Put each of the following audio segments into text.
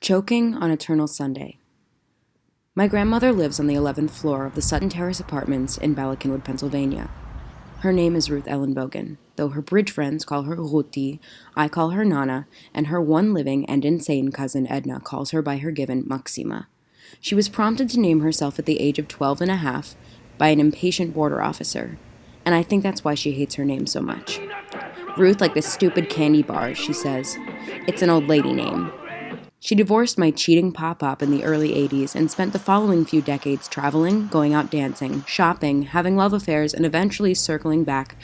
Choking on Eternal Sunday. My grandmother lives on the 11th floor of the Sutton Terrace Apartments in Ballackinwood, Pennsylvania. Her name is Ruth Ellen Bogan, though her bridge friends call her Ruti, I call her Nana, and her one living and insane cousin Edna calls her by her given Maxima. She was prompted to name herself at the age of 12 and a half by an impatient border officer, and I think that's why she hates her name so much. Ruth like this stupid candy bar, she says. It's an old lady name. She divorced my cheating pop-up in the early 80s and spent the following few decades traveling, going out dancing, shopping, having love affairs, and eventually circling back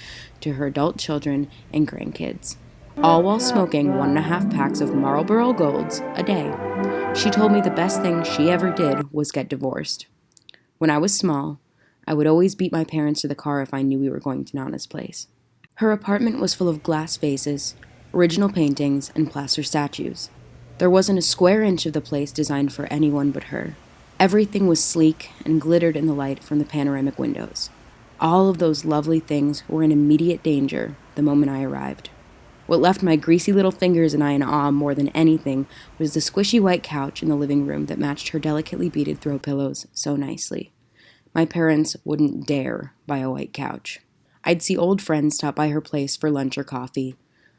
to her adult children and grandkids, all while smoking 1.5 packs of Marlboro Golds a day. She told me the best thing she ever did was get divorced. When I was small, I would always beat my parents to the car if I knew we were going to Nana's place. Her apartment was full of glass vases, original paintings, and plaster statues. There wasn't a square inch of the place designed for anyone but her. Everything was sleek and glittered in the light from the panoramic windows. All of those lovely things were in immediate danger the moment I arrived. What left my greasy little fingers and I in awe more than anything was the squishy white couch in the living room that matched her delicately beaded throw pillows so nicely. My parents wouldn't dare buy a white couch. I'd see old friends stop by her place for lunch or coffee.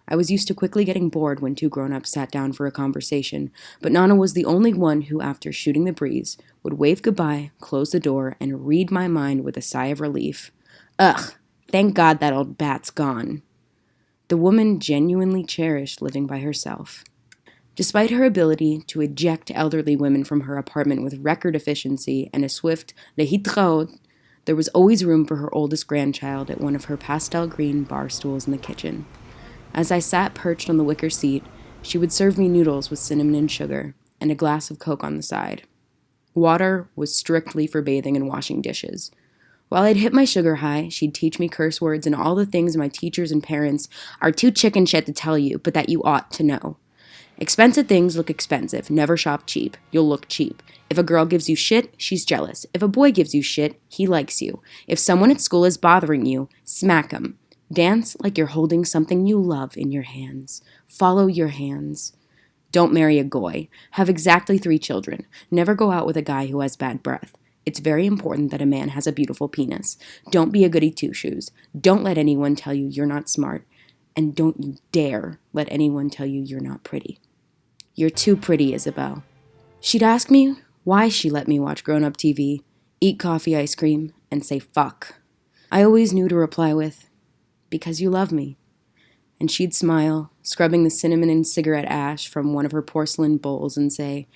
I was used to quickly getting bored when two grown-ups sat down for a conversation, but Nana was the only one who, after shooting the breeze, would wave goodbye, close the door, and read my mind with a sigh of relief. Ugh, thank God that old bat's gone. The woman genuinely cherished living by herself. Despite her ability to eject elderly women from her apartment with record efficiency and a swift lehitraot, there was always room for her oldest grandchild at one of her pastel green bar stools in the kitchen. As I sat perched on the wicker seat, she would serve me noodles with cinnamon and sugar, and a glass of Coke on the side. Water was strictly for bathing and washing dishes. While I'd hit my sugar high, she'd teach me curse words and all the things my teachers and parents are too chicken shit to tell you, but that you ought to know. Expensive things look expensive. Never shop cheap. You'll look cheap. If a girl gives you shit, she's jealous. If a boy gives you shit, he likes you. If someone at school is bothering you, smack him. Dance like you're holding something you love in your hands. Follow your hands. Don't marry a goy. Have exactly 3 children. Never go out with a guy who has bad breath. It's very important that a man has a beautiful penis. Don't be a goody two-shoes. Don't let anyone tell you you're not smart. And don't you dare let anyone tell you you're not pretty. You're too pretty, Isabel. She'd ask me why she let me watch grown-up TV, eat coffee ice cream, and say fuck. I always knew to reply with, because you love me. And she'd smile, scrubbing the cinnamon and cigarette ash from one of her porcelain bowls and say,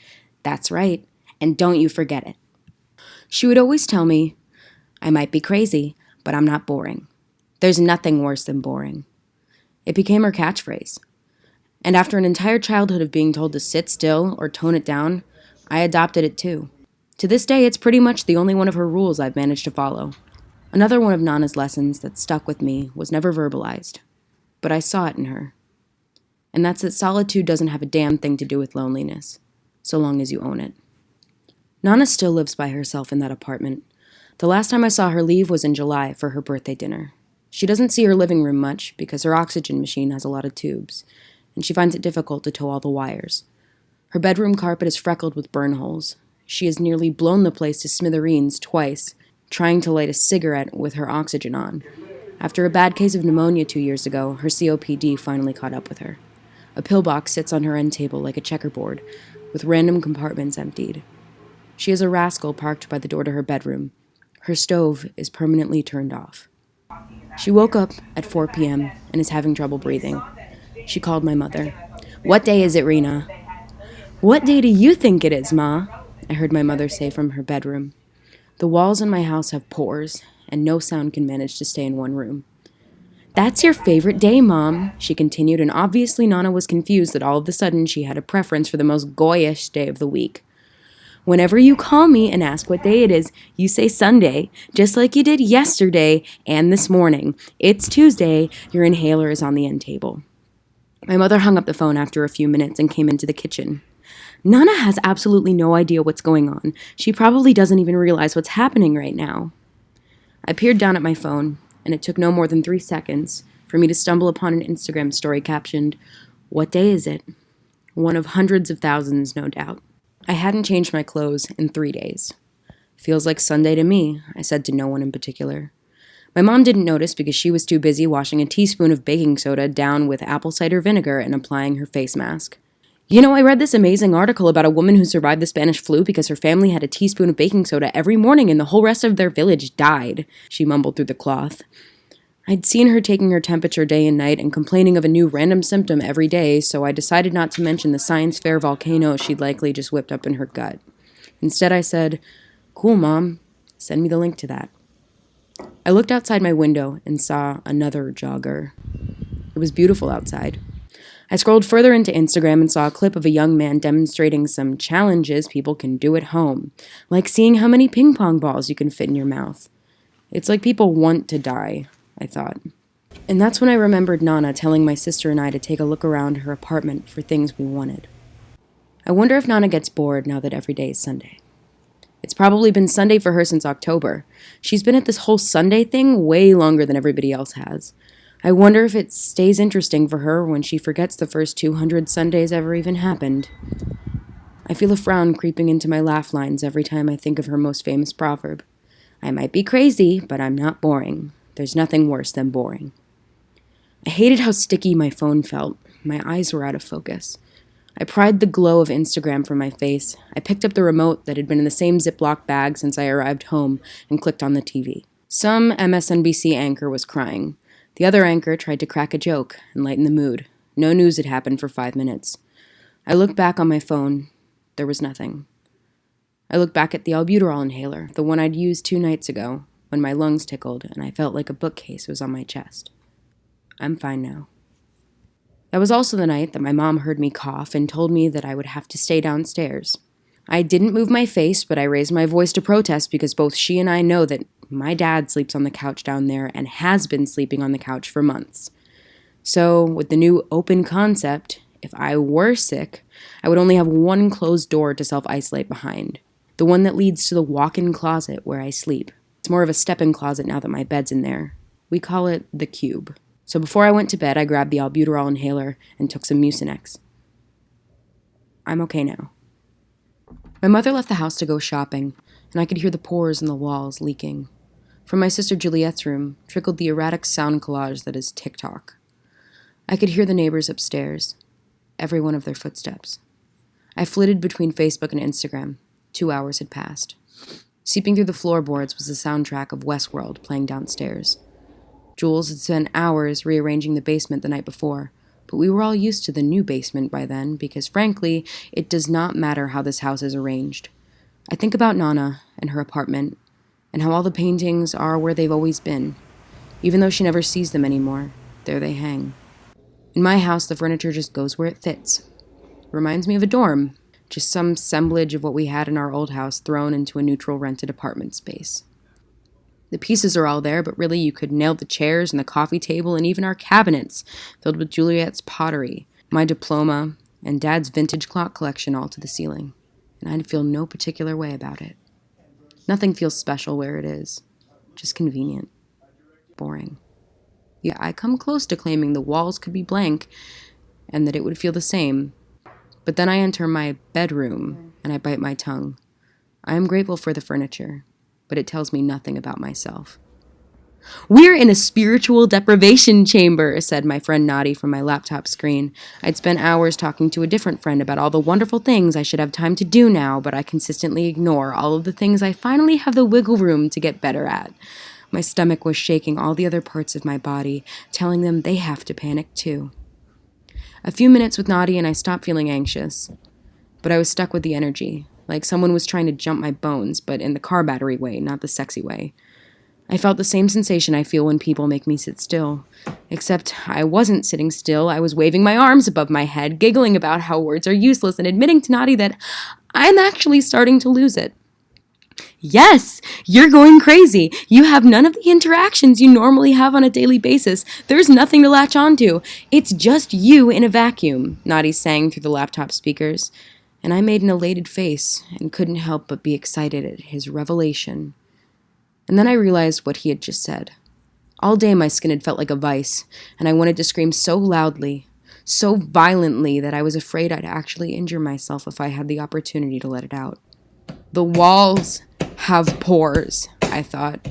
that's right, and don't you forget it. She would always tell me, I might be crazy, but I'm not boring. There's nothing worse than boring. It became her catchphrase. And after an entire childhood of being told to sit still or tone it down, I adopted it too. To this day, it's pretty much the only one of her rules I've managed to follow. Another one of Nana's lessons that stuck with me was never verbalized, but I saw it in her. And that's that solitude doesn't have a damn thing to do with loneliness, so long as you own it. Nana still lives by herself in that apartment. The last time I saw her leave was in July for her birthday dinner. She doesn't see her living room much because her oxygen machine has a lot of tubes, and she finds it difficult to tow all the wires. Her bedroom carpet is freckled with burn holes. She has nearly blown the place to smithereens twice, trying to light a cigarette with her oxygen on. After a bad case of pneumonia 2 years ago, her COPD finally caught up with her. A pillbox sits on her end table like a checkerboard, with random compartments emptied. She is a rascal parked by the door to her bedroom. Her stove is permanently turned off. She woke up at 4 p.m. and is having trouble breathing. She called my mother. What day is it, Rena? What day do you think it is, Ma? I heard my mother say from her bedroom. The walls in my house have pores, and no sound can manage to stay in one room. That's your favorite day, Mom, she continued, and obviously Nana was confused that all of a sudden she had a preference for the most goyish day of the week. Whenever you call me and ask what day it is, you say Sunday, just like you did yesterday and this morning. It's Tuesday, your inhaler is on the end table. My mother hung up the phone after a few minutes and came into the kitchen. Nana has absolutely no idea what's going on. She probably doesn't even realize what's happening right now. I peered down at my phone, and it took no more than 3 seconds for me to stumble upon an Instagram story captioned, What day is it? one of hundreds of thousands, no doubt. I hadn't changed my clothes in 3 days. Feels like Sunday to me, I said to no one in particular. My mom didn't notice because she was too busy washing a teaspoon of baking soda down with apple cider vinegar and applying her face mask. I read this amazing article about a woman who survived the Spanish flu because her family had a teaspoon of baking soda every morning and the whole rest of their village died, she mumbled through the cloth. I'd seen her taking her temperature day and night and complaining of a new random symptom every day, so I decided not to mention the science fair volcano she'd likely just whipped up in her gut. Instead, I said, "Cool, Mom. Send me the link to that." I looked outside my window and saw another jogger. It was beautiful outside. I scrolled further into Instagram and saw a clip of a young man demonstrating some challenges people can do at home, like seeing how many ping pong balls you can fit in your mouth. It's like people want to die, I thought. And that's when I remembered Nana telling my sister and I to take a look around her apartment for things we wanted. I wonder if Nana gets bored now that every day is Sunday. It's probably been Sunday for her since October. She's been at this whole Sunday thing way longer than everybody else has. I wonder if it stays interesting for her when she forgets the first 200 Sundays ever even happened. I feel a frown creeping into my laugh lines every time I think of her most famous proverb. I might be crazy, but I'm not boring. There's nothing worse than boring. I hated how sticky my phone felt. My eyes were out of focus. I pried the glow of Instagram from my face. I picked up the remote that had been in the same Ziploc bag since I arrived home and clicked on the TV. Some MSNBC anchor was crying. The other anchor tried to crack a joke and lighten the mood. No news had happened for 5 minutes. I looked back on my phone. There was nothing. I looked back at the albuterol inhaler, the one I'd used 2 nights ago, when my lungs tickled and I felt like a bookcase was on my chest. I'm fine now. That was also the night that my mom heard me cough and told me that I would have to stay downstairs. I didn't move my face, but I raised my voice to protest because both she and I know that my dad sleeps on the couch down there and has been sleeping on the couch for months. So, with the new open concept, if I were sick, I would only have one closed door to self-isolate behind. The one that leads to the walk-in closet where I sleep. It's more of a step-in closet now that my bed's in there. We call it the cube. So before I went to bed, I grabbed the albuterol inhaler and took some Mucinex. I'm okay now. My mother left the house to go shopping, and I could hear the pores in the walls leaking. From my sister Juliet's room trickled the erratic sound collage that is TikTok. I could hear the neighbors upstairs, every one of their footsteps. I flitted between Facebook and Instagram. 2 hours had passed. Seeping through the floorboards was the soundtrack of Westworld playing downstairs. Jules had spent hours rearranging the basement the night before, but we were all used to the new basement by then because, frankly, it does not matter how this house is arranged. I think about Nana and her apartment, and how all the paintings are where they've always been. Even though she never sees them anymore, there they hang. In my house, the furniture just goes where it fits. It reminds me of a dorm, just some semblance of what we had in our old house thrown into a neutral rented apartment space. The pieces are all there, but really you could nail the chairs and the coffee table and even our cabinets, filled with Juliet's pottery, my diploma, and Dad's vintage clock collection all to the ceiling. And I'd feel no particular way about it. Nothing feels special where it is. Just convenient. Boring. Yeah, I come close to claiming the walls could be blank and that it would feel the same. But then I enter my bedroom and I bite my tongue. I am grateful for the furniture, but it tells me nothing about myself. "We're in a spiritual deprivation chamber," said my friend Nadi from my laptop screen. I'd spent hours talking to a different friend about all the wonderful things I should have time to do now, but I consistently ignore all of the things I finally have the wiggle room to get better at. My stomach was shaking all the other parts of my body, telling them they have to panic too. A few minutes with Nadi and I stopped feeling anxious, but I was stuck with the energy, like someone was trying to jump my bones, but in the car battery way, not the sexy way. I felt the same sensation I feel when people make me sit still. Except I wasn't sitting still. I was waving my arms above my head, giggling about how words are useless, and admitting to Nadi that I'm actually starting to lose it. "Yes, you're going crazy. You have none of the interactions you normally have on a daily basis. There's nothing to latch onto. It's just you in a vacuum," Nadi sang through the laptop speakers. And I made an elated face and couldn't help but be excited at his revelation. And then I realized what he had just said. All day my skin had felt like a vice, and I wanted to scream so loudly, so violently that I was afraid I'd actually injure myself if I had the opportunity to let it out. The walls have pores, I thought.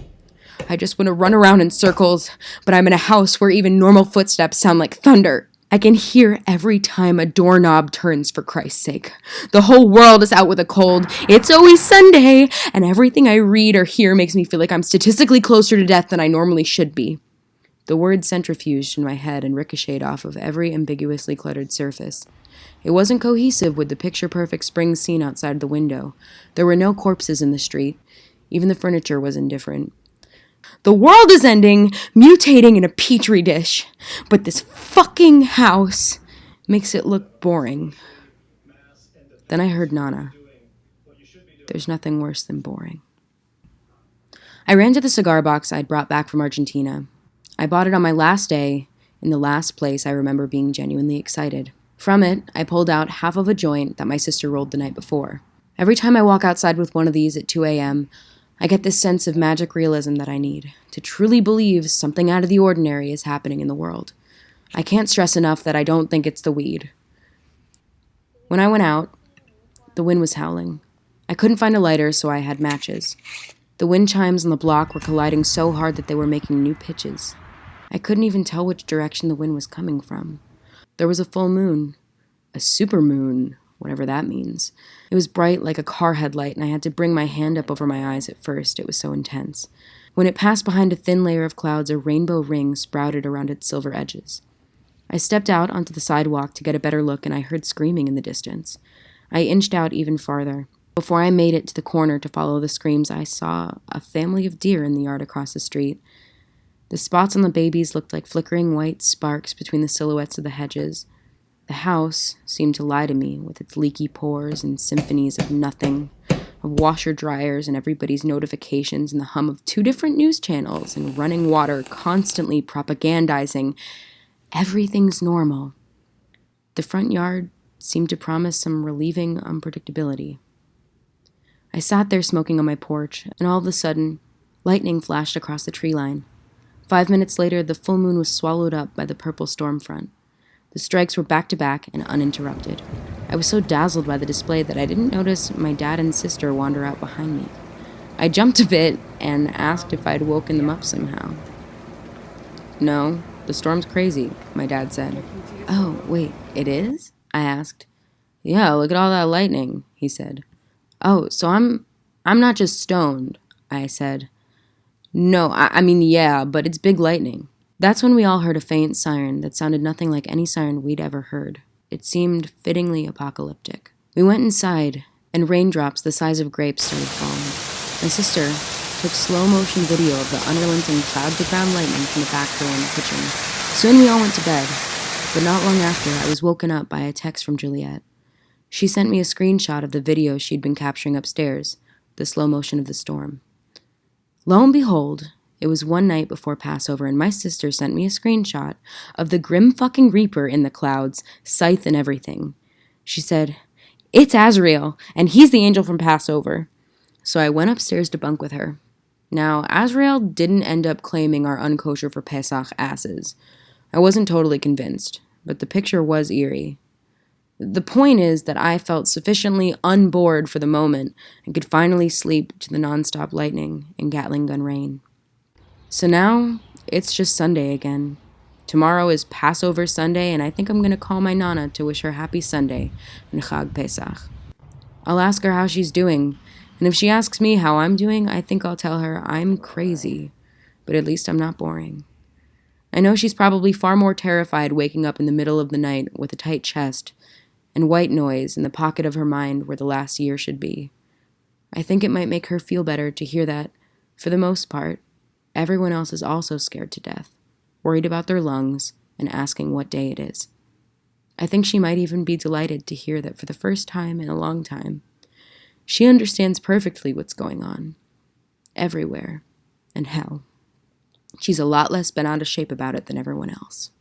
I just want to run around in circles, but I'm in a house where even normal footsteps sound like thunder. I can hear every time a doorknob turns, for Christ's sake. The whole world is out with a cold. It's always Sunday, and everything I read or hear makes me feel like I'm statistically closer to death than I normally should be. The word centrifuged in my head and ricocheted off of every ambiguously cluttered surface. It wasn't cohesive with the picture-perfect spring scene outside the window. There were no corpses in the street. Even the furniture was indifferent. The world is ending, mutating in a petri dish. But this fucking house makes it look boring. Then I heard Nana. There's nothing worse than boring. I ran to the cigar box I'd brought back from Argentina. I bought it on my last day, in the last place I remember being genuinely excited. From it, I pulled out half of a joint that my sister rolled the night before. Every time I walk outside with one of these at 2 a.m., I get this sense of magic realism that I need, to truly believe something out of the ordinary is happening in the world. I can't stress enough that I don't think it's the weed. When I went out, the wind was howling. I couldn't find a lighter, so I had matches. The wind chimes on the block were colliding so hard that they were making new pitches. I couldn't even tell which direction the wind was coming from. There was a full moon. A supermoon, whatever that means. It was bright like a car headlight, and I had to bring my hand up over my eyes at first. It was so intense. When it passed behind a thin layer of clouds, a rainbow ring sprouted around its silver edges. I stepped out onto the sidewalk to get a better look, and I heard screaming in the distance. I inched out even farther. Before I made it to the corner to follow the screams, I saw a family of deer in the yard across the street. The spots on the babies looked like flickering white sparks between the silhouettes of the hedges. The house seemed to lie to me, with its leaky pores and symphonies of nothing, of washer-dryers and everybody's notifications and the hum of 2 different news channels and running water constantly propagandizing everything's normal. The front yard seemed to promise some relieving unpredictability. I sat there smoking on my porch, and all of a sudden, lightning flashed across the tree line. 5 minutes later, the full moon was swallowed up by the purple storm front. The strikes were back-to-back and uninterrupted. I was so dazzled by the display that I didn't notice my dad and sister wander out behind me. I jumped a bit and asked if I'd woken them up somehow. "No, the storm's crazy," my dad said. "Oh, wait, it is?" I asked. "Yeah, look at all that lightning," he said. "Oh, so I'm not just stoned," I said. "No, I mean, yeah, but it's big lightning." That's when we all heard a faint siren that sounded nothing like any siren we'd ever heard. It seemed fittingly apocalyptic. We went inside, and raindrops the size of grapes started falling. My sister took slow-motion video of the unrelenting cloud-to-ground lightning from the back door in the kitchen. Soon we all went to bed, but not long after, I was woken up by a text from Juliet. She sent me a screenshot of the video she'd been capturing upstairs, the slow motion of the storm. Lo and behold, it was one night before Passover, and my sister sent me a screenshot of the grim fucking Reaper in the clouds, scythe and everything. She said, "It's Azrael, and he's the angel from Passover." So I went upstairs to bunk with her. Now, Azrael didn't end up claiming our unkosher for Pesach asses. I wasn't totally convinced, but the picture was eerie. The point is that I felt sufficiently unbored for the moment and could finally sleep to the nonstop lightning and Gatling gun rain. So now, it's just Sunday again. Tomorrow is Passover Sunday, and I think I'm going to call my Nana to wish her happy Sunday and Chag Pesach. I'll ask her how she's doing, and if she asks me how I'm doing, I think I'll tell her I'm crazy, but at least I'm not boring. I know she's probably far more terrified waking up in the middle of the night with a tight chest and white noise in the pocket of her mind where the last year should be. I think it might make her feel better to hear that, for the most part, everyone else is also scared to death, worried about their lungs, and asking what day it is. I think she might even be delighted to hear that for the first time in a long time, she understands perfectly what's going on. Everywhere. And hell. She's a lot less bent out of shape about it than everyone else.